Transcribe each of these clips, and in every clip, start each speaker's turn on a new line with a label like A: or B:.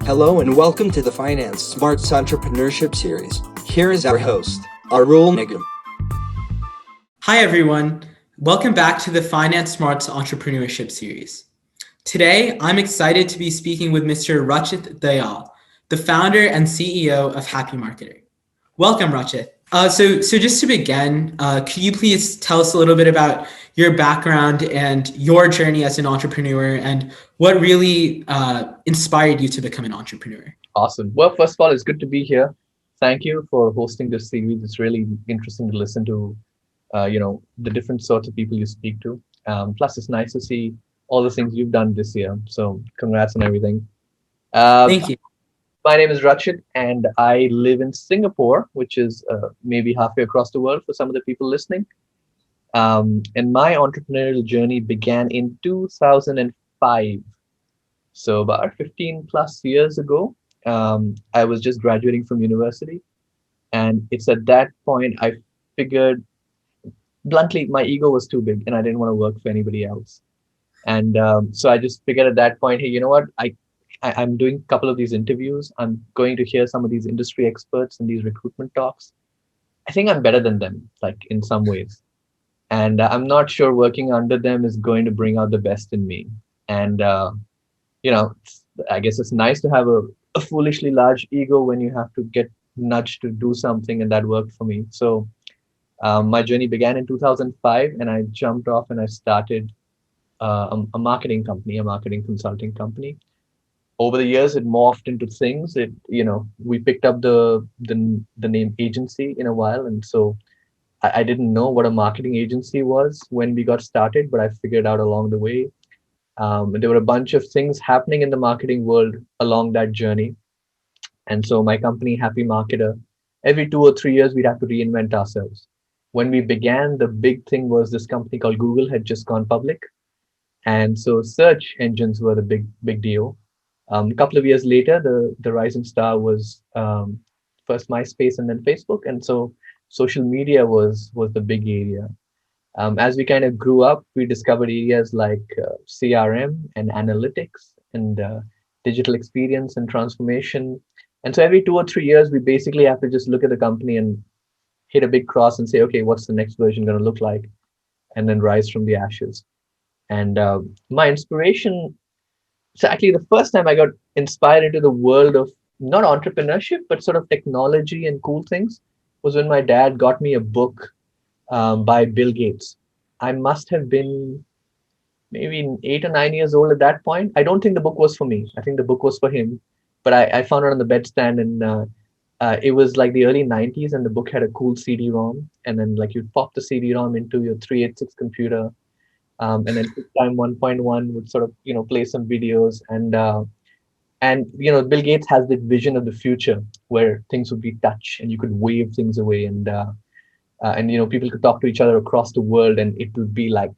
A: Hello and welcome to the FinanceSmartz Entrepreneurship Series. Here is our host, Arul Nigam.
B: Hi everyone, welcome back to the FinanceSmartz Entrepreneurship Series. Today, I'm excited to be speaking with Mr. Rachit Dayal, the founder and CEO of Happy Marketer. Welcome, Rachit. So just to begin, could you please tell us a little bit about your background and your journey as an entrepreneur and what really inspired you to become an entrepreneur?
C: Awesome. Well, first of all, it's good to be here. Thank you for hosting this series. It's really interesting to listen to, the different sorts of people you speak to. Plus, it's nice to see all the things you've done this year. So congrats on everything.
B: Thank you.
C: My name is Rachit, and I live in Singapore, which is maybe halfway across the world for some of the people listening. And my entrepreneurial journey began in 2005. So about 15 plus years ago, I was just graduating from university. And it's at that point I figured, bluntly, my ego was too big and I didn't want to work for anybody else. And so I just figured at that point, hey, you know what? I'm doing a couple of these interviews. I'm going to hear some of these industry experts and these recruitment talks. I think I'm better than them, like in some ways. And I'm not sure working under them is going to bring out the best in me. And, I guess it's nice to have a foolishly large ego when you have to get nudged to do something. And that worked for me. So my journey began in 2005 and I jumped off and I started a marketing company, a marketing consulting company. Over the years, it morphed into things. We picked up the name agency in a while. And so I didn't know what a marketing agency was when we got started, but I figured out along the way. There were a bunch of things happening in the marketing world along that journey. And so my company, Happy Marketer, every 2 or 3 years, we'd have to reinvent ourselves. When we began, the big thing was this company called Google had just gone public. And so search engines were the big deal. A couple of years later, the rising star was first MySpace and then Facebook. And so social media was the big area. As we kind of grew up, we discovered areas like CRM and analytics and digital experience and transformation. And so every 2 or 3 years, we basically have to just look at the company and hit a big cross and say, okay, what's the next version going to look like? And then rise from the ashes. And my inspiration, so actually the first time I got inspired into the world of not entrepreneurship, but sort of technology and cool things was when my dad got me a book by Bill Gates. I must have been maybe 8 or 9 years old at that point. I don't think the book was for me. I think the book was for him. But I found it on the bedstand and it was like the early 90s and the book had a cool CD-ROM. And then like you'd pop the CD-ROM into your 386 computer. And then QuickTime 1.1 would sort of, play some videos. And Bill Gates has the vision of the future where things would be touch and you could wave things away and people could talk to each other across the world and it would be like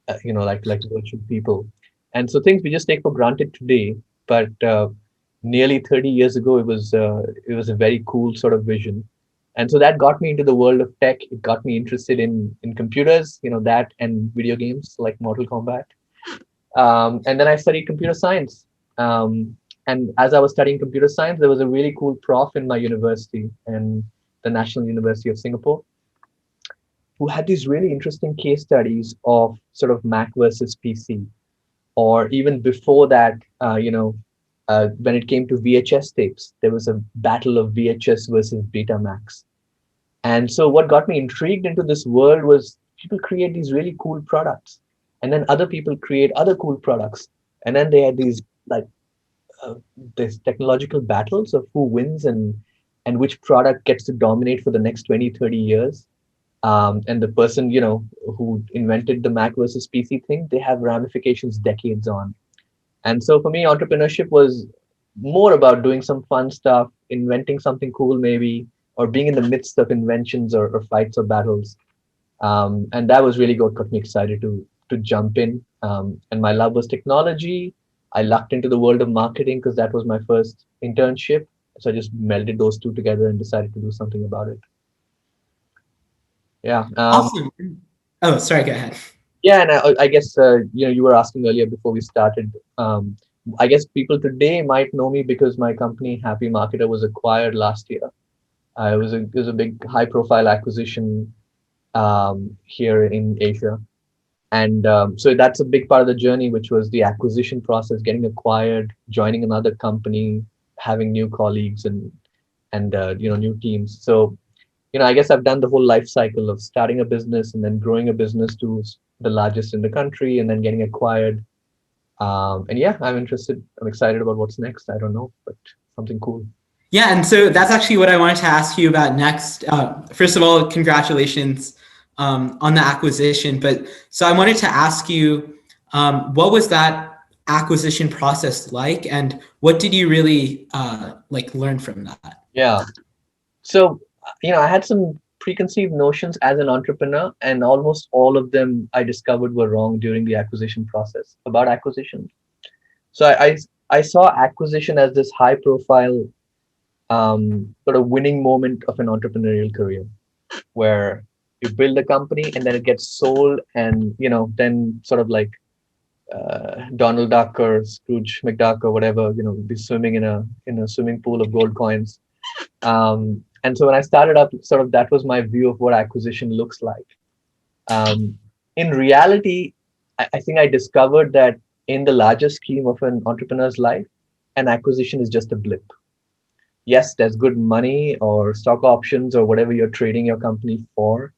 C: virtual people. And so things we just take for granted today, but nearly 30 years ago, it was a very cool sort of vision. And so that got me into the world of tech. It got me interested in computers, that and video games like Mortal Kombat. And then I studied computer science. And as I was studying computer science, there was a really cool prof in my university and the National University of Singapore who had these really interesting case studies of sort of Mac versus PC, or even before that, when it came to VHS tapes, there was a battle of VHS versus Betamax. And so what got me intrigued into this world was people create these really cool products and then other people create other cool products. And then they had these technological battles of who wins and which product gets to dominate for the next 20, 30 years. And the person, who invented the Mac versus PC thing, they have ramifications decades on. And so for me, entrepreneurship was more about doing some fun stuff, inventing something cool maybe, or being in the midst of inventions or fights or battles. And that was really what got me excited to jump in. And my love was technology. I lucked into the world of marketing because that was my first internship. So I just melded those two together and decided to do something about it. Yeah.
B: Awesome. Oh, sorry, go ahead.
C: Yeah, and I guess you were asking earlier before we started I guess people today might know me because my company Happy Marketer was acquired last year. It was a big high profile acquisition here in Asia. And so that's a big part of the journey, which was the acquisition process, getting acquired, joining another company, having new colleagues and new teams. So I guess I've done the whole life cycle of starting a business and then growing a business to the largest in the country and then getting acquired. And yeah, I'm interested. I'm excited about what's next. I don't know, but something cool.
B: Yeah, and so that's actually what I wanted to ask you about next. First of all, congratulations on the acquisition. But so I wanted to ask you, what was that acquisition process like, and what did you really learn from that?
C: Yeah. So, I had some preconceived notions as an entrepreneur, and almost all of them I discovered were wrong during the acquisition process about acquisition. So I saw acquisition as this high profile sort of winning moment of an entrepreneurial career where you build a company and then it gets sold and then sort of like Donald Duck or Scrooge McDuck or whatever, be swimming in a swimming pool of gold coins. And so when I started up, sort of that was my view of what acquisition looks like. In reality, I think I discovered that in the larger scheme of an entrepreneur's life, an acquisition is just a blip. Yes, there's good money or stock options or whatever you're trading your company for.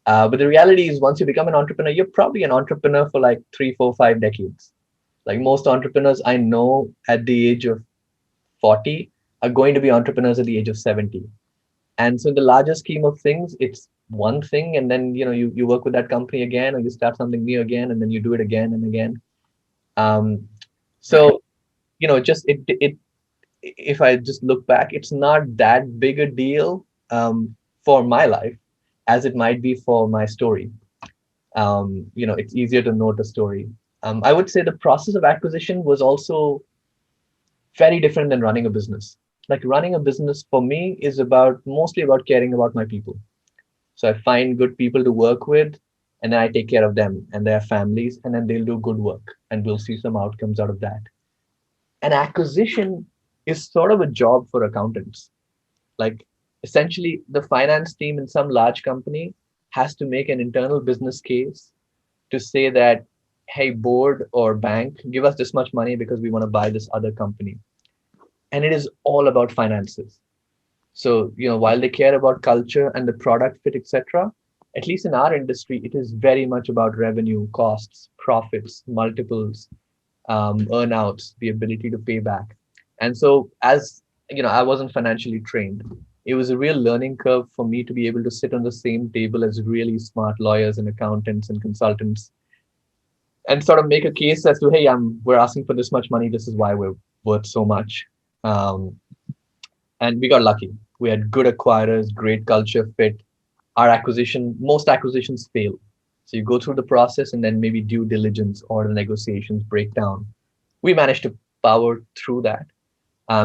C: But the reality is, once you become an entrepreneur, you're probably an entrepreneur for like 3, 4, 5 decades. Like most entrepreneurs I know at the age of 40 are going to be entrepreneurs at the age of 70. And so in the larger scheme of things, it's one thing. And then, you work with that company again, or you start something new again, and then you do it again and again. So, just if I just look back, it's not that big a deal for my life as it might be for my story. It's easier to note a story. I would say the process of acquisition was also very different than running a business. Like running a business for me is mostly about caring about my people. So I find good people to work with, and then I take care of them and their families, and then they'll do good work, and we'll see some outcomes out of that. An acquisition is sort of a job for accountants. Like essentially, the finance team in some large company has to make an internal business case to say that, hey, board or bank, give us this much money because we want to buy this other company. And it is all about finances. So, while they care about culture and the product fit, etc., at least in our industry, it is very much about revenue, costs, profits, multiples, earnouts, the ability to pay back. And so, as I wasn't financially trained. It was a real learning curve for me to be able to sit on the same table as really smart lawyers and accountants and consultants and sort of make a case as to, hey, we're asking for this much money. This is why we're worth so much. And we got lucky. We had good acquirers, great culture fit. Most acquisitions fail. So you go through the process and then maybe due diligence or the negotiations break down. We managed to power through that.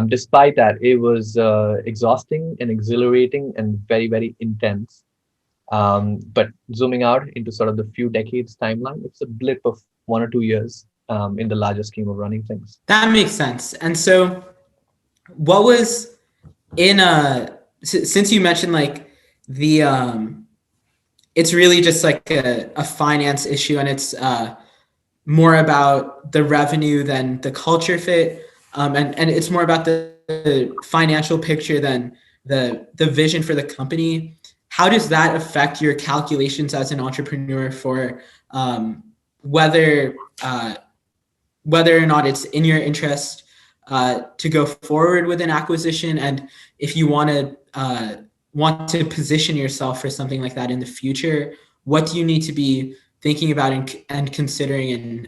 C: Despite that, it was exhausting and exhilarating and very, very intense. But zooming out into sort of the few decades timeline, it's a blip of 1 or 2 years in the larger scheme of running things.
B: That makes sense. And so what was since you mentioned like it's really just like a finance issue, and it's more about the revenue than the culture fit. And it's more about the financial picture than the vision for the company. How does that affect your calculations as an entrepreneur for whether or not it's in your interest to go forward with an acquisition, and if you want to position yourself for something like that in the future, what do you need to be thinking about and considering in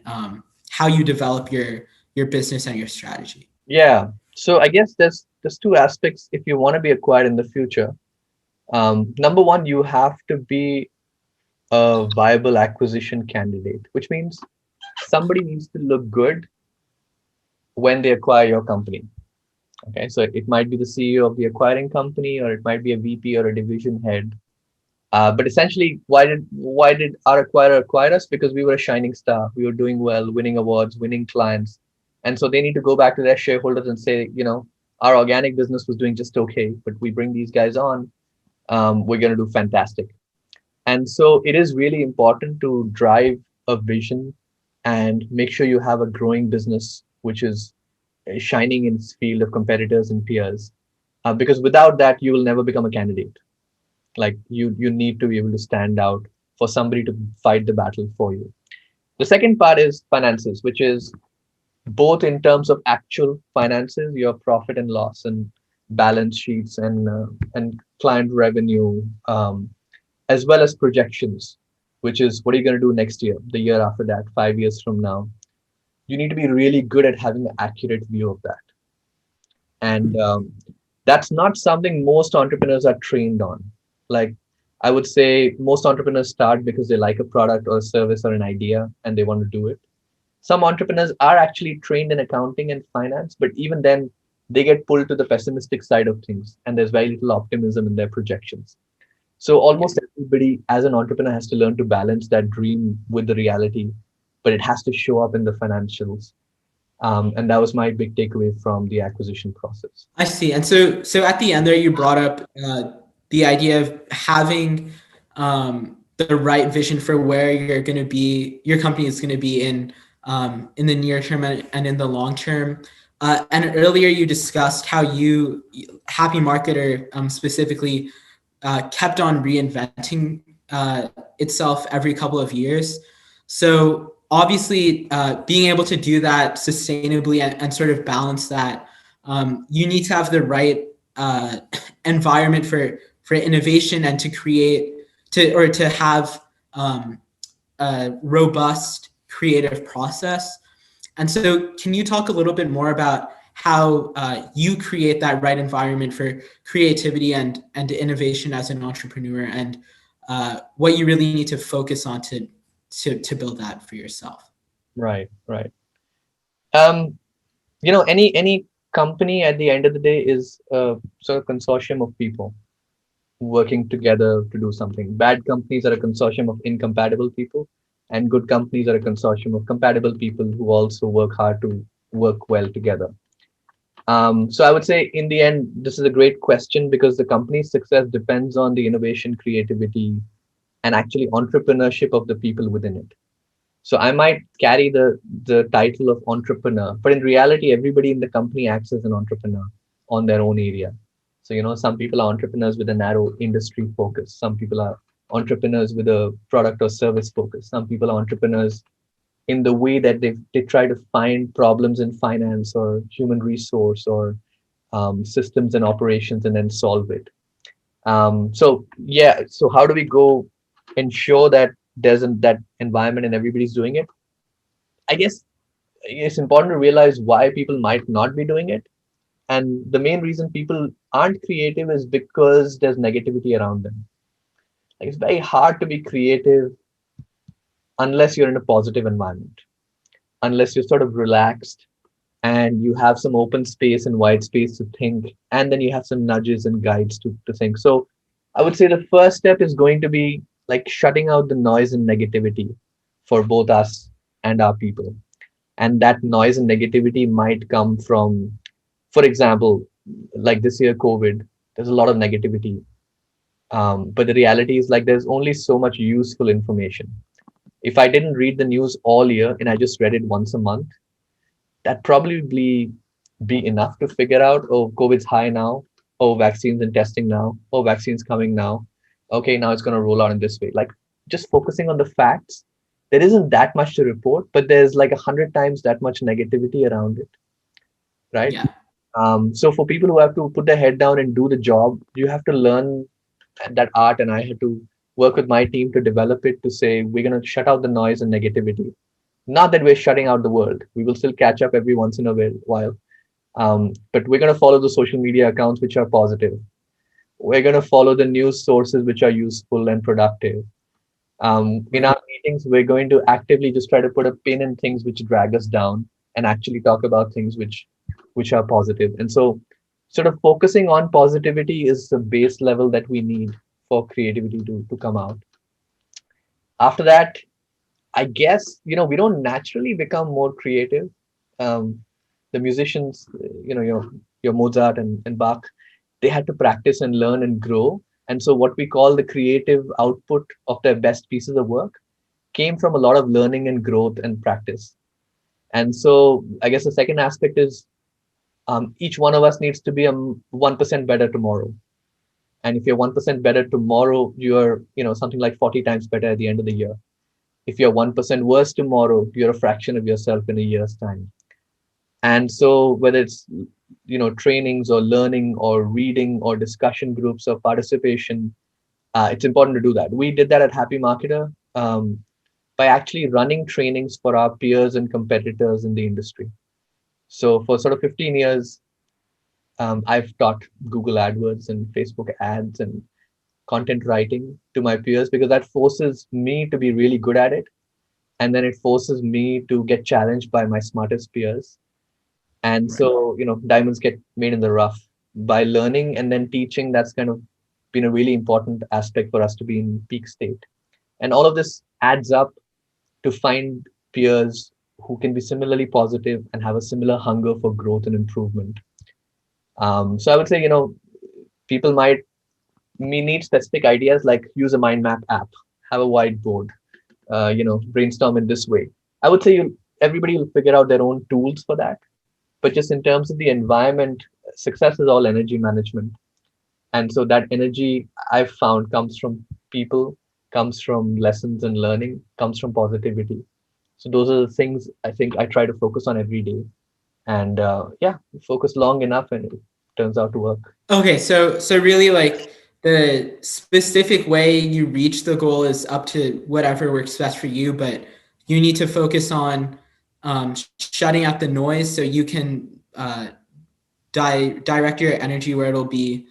B: how you develop your business and your strategy?
C: Yeah. So I guess there's 2 aspects if you want to be acquired in the future. Number one, you have to be a viable acquisition candidate, which means somebody needs to look good when they acquire your company. Okay, so it might be the CEO of the acquiring company, or it might be a VP or a division head. But essentially, why did our acquirer acquire us? Because we were a shining star. We were doing well, winning awards, winning clients. And so they need to go back to their shareholders and say, our organic business was doing just okay, but we bring these guys on, we're going to do fantastic. And so it is really important to drive a vision and make sure you have a growing business which is shining in its field of competitors and peers. Because without that, you will never become a candidate. Like you need to be able to stand out for somebody to fight the battle for you. The second part is finances, which is both in terms of actual finances, your profit and loss and balance sheets and client revenue, as well as projections, which is what are you going to do next year, the year after that, 5 years from now. You need to be really good at having an accurate view of that. And that's not something most entrepreneurs are trained on. Like I would say most entrepreneurs start because they like a product or a service or an idea and they want to do it. Some entrepreneurs are actually trained in accounting and finance, but even then they get pulled to the pessimistic side of things and there's very little optimism in their projections. So almost everybody as an entrepreneur has to learn to balance that dream with the reality, but it has to show up in the financials. And that was my big takeaway from the acquisition process.
B: I see. And so at the end there, you brought up the idea of having the right vision for where you're going to be, your company is going to be in the near term and in the long term. And earlier you discussed how Happy Marketer specifically kept on reinventing itself every couple of years. So obviously, being able to do that sustainably and sort of balance that, you need to have the right environment for innovation and to have a robust creative process. And so can you talk a little bit more about how you create that right environment for creativity and innovation as an entrepreneur, and what you really need to focus on to build that for yourself?
C: Right. Any company at the end of the day is a sort of consortium of people working together to do something. Bad companies are a consortium of incompatible people, and good companies are a consortium of compatible people who also work hard to work well together. So I would say in the end, this is a great question because the company's success depends on the innovation, creativity, and actually entrepreneurship of the people within it. So I might carry the title of entrepreneur, but in reality, everybody in the company acts as an entrepreneur on their own area. So, some people are entrepreneurs with a narrow industry focus. Some people are entrepreneurs with a product or service focus. Some people are entrepreneurs in the way that they try to find problems in finance or human resource or systems and operations and then solve it. So how do we go ensure that there's that environment and everybody's doing it? I guess it's important to realize why people might not be doing it. And the main reason people aren't creative is because there's negativity around them. Like it's very hard to be creative unless you're in a positive environment, unless you're sort of relaxed and you have some open space and white space to think, and then you have some nudges and guides to think. So I would say the first step is going to be like shutting out the noise and negativity for both us and our people. And that noise and negativity might come from, for example, like this year, COVID, there's a lot of negativity. But the reality is like there's only so much useful information. If I didn't read the news all year and I just read it once a month, that probably be enough to figure out, oh, COVID's high now. Oh, vaccines and testing now. Oh, vaccines coming now. Okay, now it's going to roll out in this way. Like just focusing on the facts, there isn't that much to report, but there's like 100 times that much negativity around it, right?
B: Yeah.
C: So for people who have to put their head down and do the job, you have to learn that art, and I had to work with my team to develop it to say we're going to shut out the noise and negativity. Not that we're shutting out the world. We will still catch up every once in a while. But we're going to follow the social media accounts which are positive. We're going to follow the news sources which are useful and productive. In our meetings, we're going to actively just try to put a pin in things which drag us down and actually talk about things which are positive. And so sort of focusing on positivity is the base level that we need for creativity to come out. After that, I guess, we don't naturally become more creative. The musicians, your Mozart and Bach, they had to practice and learn and grow. And so what we call the creative output of their best pieces of work came from a lot of learning and growth and practice. And so I guess the second aspect is each one of us needs to be 1% better tomorrow. And if you're 1% better tomorrow, you're, something like 40 times better at the end of the year. If you're 1% worse tomorrow, you're a fraction of yourself in a year's time. And so whether it's, trainings or learning or reading or discussion groups or participation, it's important to do that. We did that at Happy Marketer by actually running trainings for our peers and competitors in the industry. So for sort of 15 years, I've taught Google AdWords and Facebook ads and content writing to my peers because that forces me to be really good at it. And then it forces me to get challenged by my smartest peers. And so, diamonds get made in the rough by learning and then teaching. That's kind of been a really important aspect for us to be in peak state. And all of this adds up to find peers who can be similarly positive and have a similar hunger for growth and improvement. So I would say, people might need specific ideas like use a mind map app, have a whiteboard, brainstorm in this way. I would say everybody will figure out their own tools for that. But just in terms of the environment, success is all energy management. And so that energy I've found comes from people, comes from lessons and learning, comes from positivity. So those are the things I think I try to focus on every day. And focus long enough and it turns out to work.
B: Okay, so really like the specific way you reach the goal is up to whatever works best for you, but you need to focus on shutting out the noise so you can direct your energy where it'll be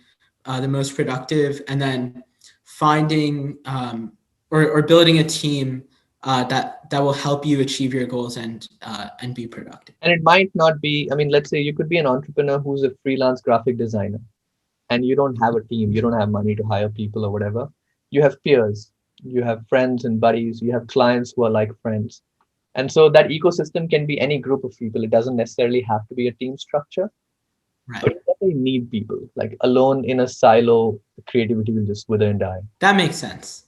B: the most productive, and then finding or building a team that will help you achieve your goals and be productive.
C: And it might not be, let's say you could be an entrepreneur who's a freelance graphic designer and you don't have a team, you don't have money to hire people or whatever. You have peers, you have friends and buddies, you have clients who are like friends. And so that ecosystem can be any group of people. It doesn't necessarily have to be a team structure.
B: Right.
C: But you definitely need people. Like alone in a silo, creativity will just wither and die.
B: That makes sense.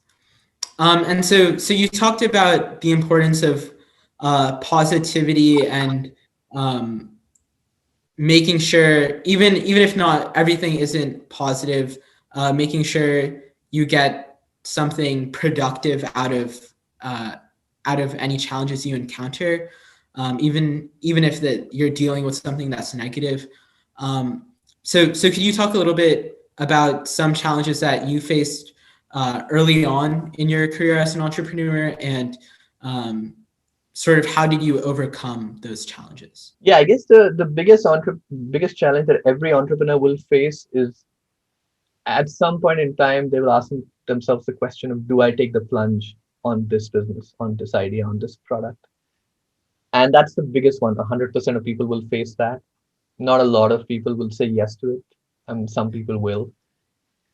B: And so you talked about the importance of positivity and making sure, even if not everything isn't positive, making sure you get something productive out of any challenges you encounter, even if that you're dealing with something that's negative. So could you talk a little bit about some challenges that you faced early on in your career as an entrepreneur, and sort of how did you overcome those challenges?
C: Yeah, I guess the biggest challenge that every entrepreneur will face is at some point in time they will ask themselves the question of, do I take the plunge on this business, on this idea, on this product? And that's the biggest one. 100% of people will face that. Not a lot of people will say yes to it. Some people will.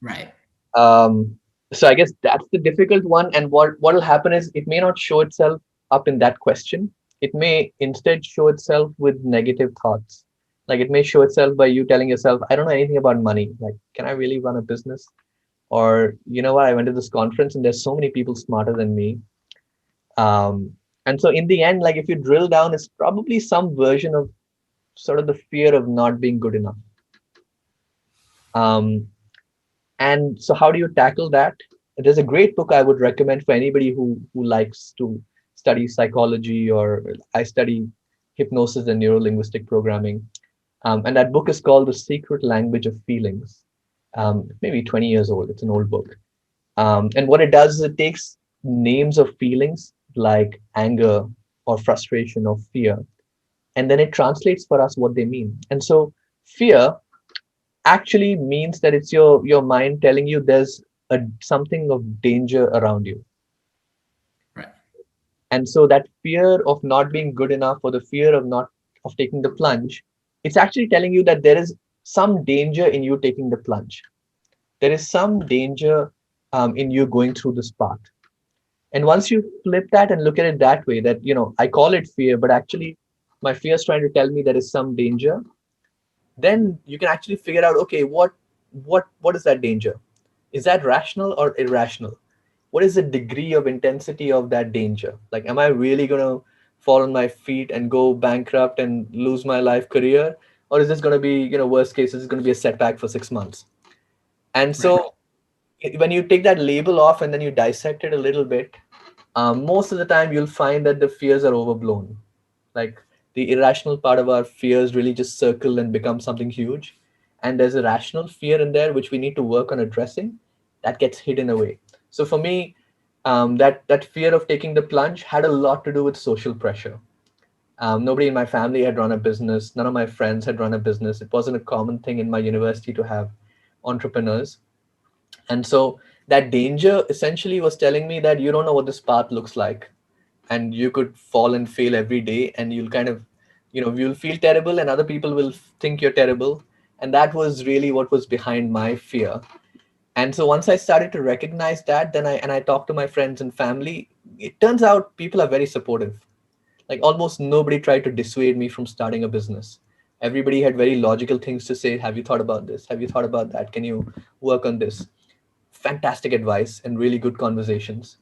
B: Right.
C: So I guess that's the difficult one. And what will happen is it may not show itself up in that question. It may instead show itself with negative thoughts. Like it may show itself by you telling yourself, I don't know anything about money. Like, can I really run a business? Or, you know what, I went to this conference and there's so many people smarter than me. And so in the end, like if you drill down, it's probably some version of sort of the fear of not being good enough. And so how do you tackle that? There's a great book I would recommend for anybody who likes to study psychology, or I study hypnosis and neuro-linguistic programming. And that book is called The Secret Language of Feelings. Maybe 20 years old. It's an old book. And what it does is it takes names of feelings like anger or frustration or fear, and then it translates for us what they mean. And so fear actually means that it's your mind telling you there's something of danger around you.
B: Right.
C: And so that fear of not being good enough, or the fear of taking the plunge, it's actually telling you that there is some danger in you taking the plunge. There is some danger in you going through this path. And once you flip that and look at it that way, that, I call it fear, but actually my fear is trying to tell me there is some danger, then you can actually figure out, okay, what is that danger? Is that rational or irrational? What is the degree of intensity of that danger? Like, am I really going to fall on my feet and go bankrupt and lose my life career? Or is this going to be, worst case, is going to be a setback for 6 months? And
B: Right.
C: so when you take that label off and then you dissect it a little bit, most of the time you'll find that the fears are overblown. Like, the irrational part of our fears really just circle and become something huge. And there's a rational fear in there which we need to work on addressing, that gets hidden away. So for me, that fear of taking the plunge had a lot to do with social pressure. Nobody in my family had run a business. None of my friends had run a business. It wasn't a common thing in my university to have entrepreneurs. And so that danger essentially was telling me that you don't know what this path looks like, and you could fall and fail every day, and you'll kind of, you'll feel terrible and other people will think you're terrible. And that was really what was behind my fear. And so once I started to recognize that, then I talked to my friends and family. It turns out people are very supportive. Like, almost nobody tried to dissuade me from starting a business. Everybody had very logical things to say. Have you thought about this? Have you thought about that? Can you work on this? Fantastic advice and really good conversations.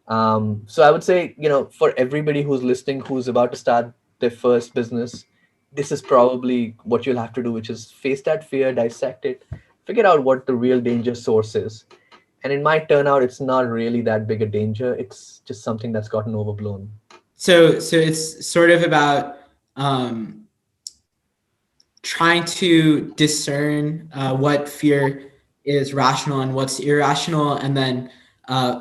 C: So I would say, for everybody who's listening, who's about to start their first business, this is probably what you'll have to do, which is face that fear, dissect it, figure out what the real danger source is. And it might turn out it's not really that big a danger. It's just something that's gotten overblown.
B: So it's sort of about um, trying to discern what fear is rational and what's irrational, and then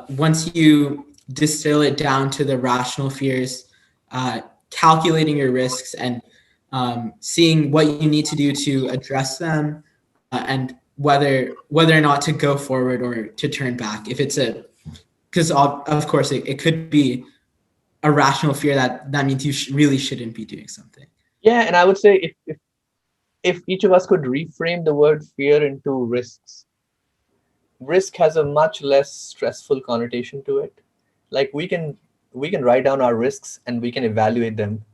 B: once you distill it down to the rational fears, calculating your risks and seeing what you need to do to address them, and whether or not to go forward or to turn back. If it's because of course it could be a rational fear that means you really shouldn't be doing something.
C: Yeah, and I would say if each of us could reframe the word fear into risks, risk has a much less stressful connotation to it. Like, we can write down our risks and we can evaluate them,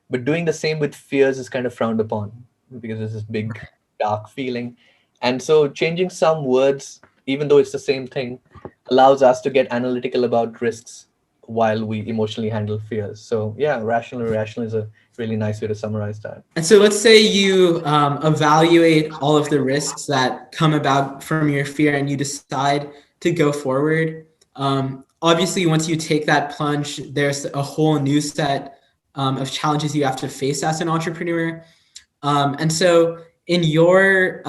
C: but doing the same with fears is kind of frowned upon because there's this big dark feeling. And so changing some words, even though it's the same thing, allows us to get analytical about risks while we emotionally handle fears. So yeah, rational irrational is a really nice way to summarize that.
B: And so let's say you evaluate all of the risks that come about from your fear and you decide to go forward. Obviously, once you take that plunge, there's a whole new set of challenges you have to face as an entrepreneur. And so in your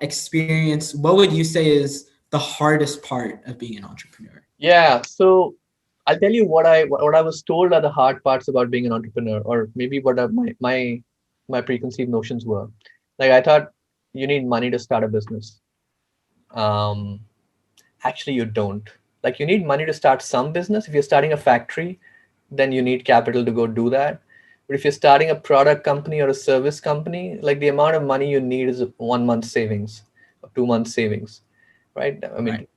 B: experience, what would you say is the hardest part of being an entrepreneur?
C: Yeah, so I'll tell you what I was told are the hard parts about being an entrepreneur, or maybe what are my preconceived notions were. Like, I thought you need money to start a business. Um, Actually, you don't. Like, you need money to start some business. If you're starting a factory, then you need capital to go do that. But if you're starting a product company or a service company, like, the amount of money you need is 1 month savings or 2 months savings, right? I mean,
B: Right.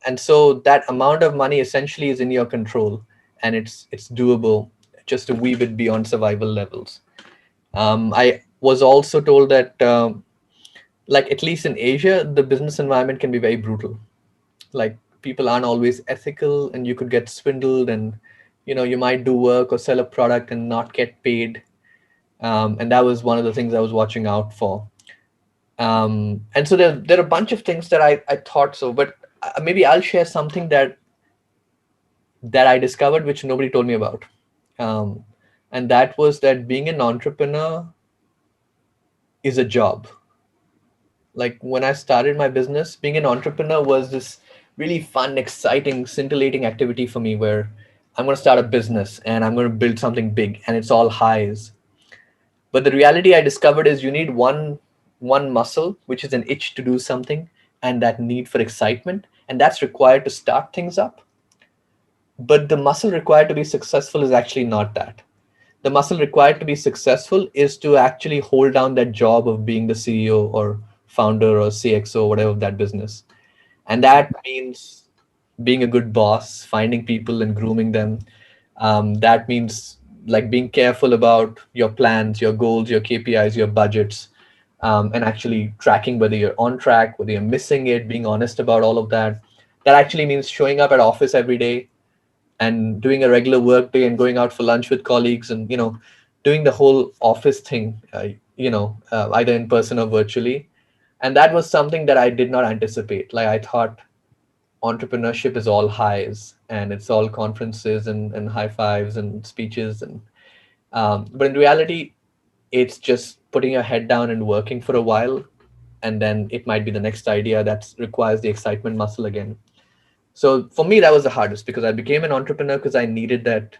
C: and so that amount of money essentially is in your control, and it's doable, just a wee bit beyond survival levels. I was also told that, like, at least in Asia, the business environment can be very brutal. Like, people aren't always ethical, and you could get swindled, and you might do work or sell a product and not get paid. And that was one of the things I was watching out for. And so there are a bunch of things that I thought so, but maybe I'll share something that I discovered which nobody told me about. Um, and that was that being an entrepreneur is a job. Like, when I started my business, being an entrepreneur was this really fun, exciting, scintillating activity for me, where I'm going to start a business and I'm going to build something big, and it's all highs. But the reality I discovered is you need one muscle, which is an itch to do something, and that need for excitement, and that's required to start things up. But the muscle required to be successful is actually not that. The muscle required to be successful is to actually hold down that job of being the CEO or founder or CXO, whatever, of that business. And that means being a good boss, finding people and grooming them. That means like being careful about your plans, your goals, your KPIs, your budgets, and actually tracking whether you're on track, whether you're missing it, being honest about all of that. That actually means showing up at office every day and doing a regular work day and going out for lunch with colleagues, and doing the whole office thing, either in person or virtually. And that was something that I did not anticipate. Like, I thought entrepreneurship is all highs and it's all conferences and high fives and speeches, and but in reality it's just putting your head down and working for a while, and then it might be the next idea that requires the excitement muscle again. So for me, that was the hardest, because I became an entrepreneur because I needed that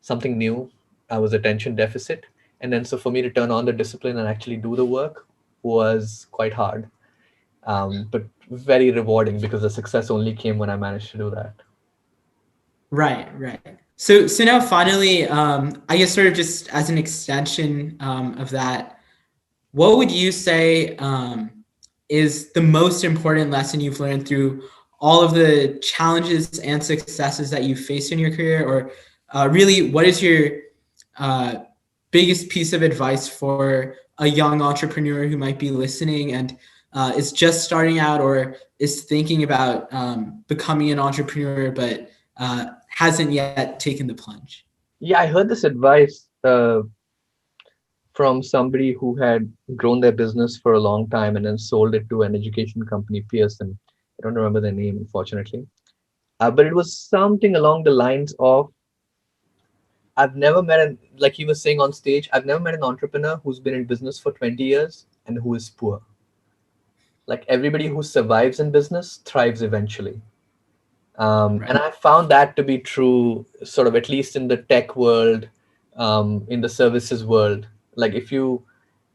C: something new. I was attention deficit. And then so for me to turn on the discipline and actually do the work was quite hard, but very rewarding, because the success only came when I managed to do that.
B: Right. So now finally, I guess sort of just as an extension of that, what would you say is the most important lesson you've learned through all of the challenges and successes that you've faced in your career? Or really, what is your biggest piece of advice for a young entrepreneur who might be listening and is just starting out or is thinking about becoming an entrepreneur, but hasn't yet taken the plunge?
C: Yeah, I heard this advice from somebody who had grown their business for a long time and then sold it to an education company, Pearson. I don't remember their name, unfortunately. But it was something along the lines of, I've never met like he was saying on stage, I've never met an entrepreneur who's been in business for 20 years and who is poor. Like, everybody who survives in business thrives eventually. And I found that to be true, sort of, at least in the tech world, in the services world. Like, if you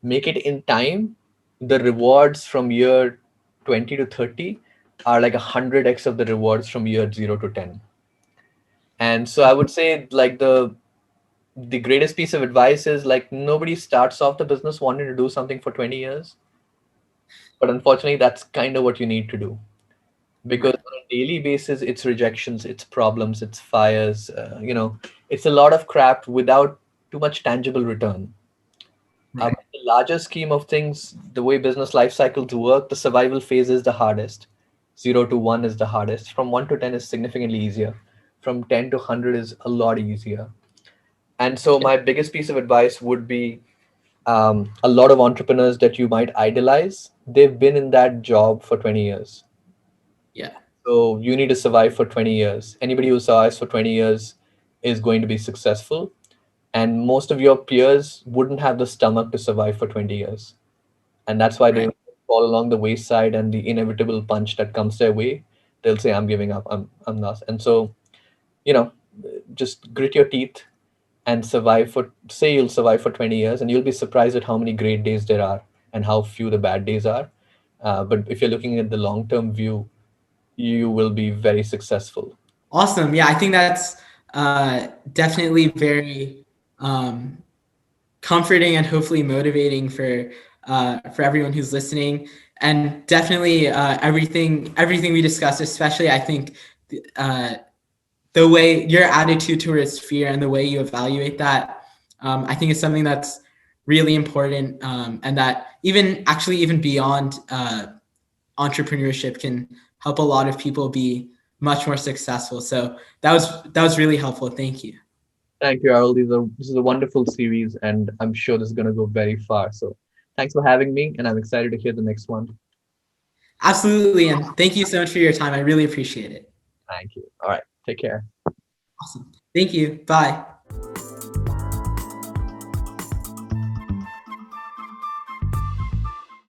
C: make it in time, the rewards from year 20 to 30 are like 100x of the rewards from year 0 to 10. And so I would say, like, the greatest piece of advice is, like, nobody starts off the business wanting to do something for 20 years. But unfortunately, that's kind of what you need to do, because on a daily basis, it's rejections, it's problems, it's fires, it's a lot of crap without too much tangible return. In the larger scheme of things, the way business life cycles work, the survival phase is the hardest. 0 to 1 is the hardest. From 1 to 10 is significantly easier. From 10 to 100 is a lot easier. And so my biggest piece of advice would be, a lot of entrepreneurs that you might idolize, they've been in that job for 20 years.
B: Yeah.
C: So you need to survive for 20 years. Anybody who survives for 20 years is going to be successful. And most of your peers wouldn't have the stomach to survive for 20 years. And that's why they fall along the wayside, and the inevitable punch that comes their way, they'll say, I'm giving up, I'm not. And so, just grit your teeth and you'll survive for 20 years, and you'll be surprised at how many great days there are and how few the bad days are. But if you're looking at the long-term view, you will be very successful.
B: Awesome. Yeah, I think that's definitely very comforting and hopefully motivating for everyone who's listening. And definitely everything we discussed, especially I think the way your attitude towards fear and the way you evaluate that, I think is something that's really important, and that even beyond entrepreneurship can help a lot of people be much more successful. So that was really helpful. Thank you.
C: Thank you, Arul. This is a wonderful series, and I'm sure this is going to go very far. So thanks for having me, and I'm excited to hear the next one.
B: Absolutely. And thank you so much for your time. I really appreciate it.
C: Thank you. All right. Take care.
B: Awesome. Thank you. Bye.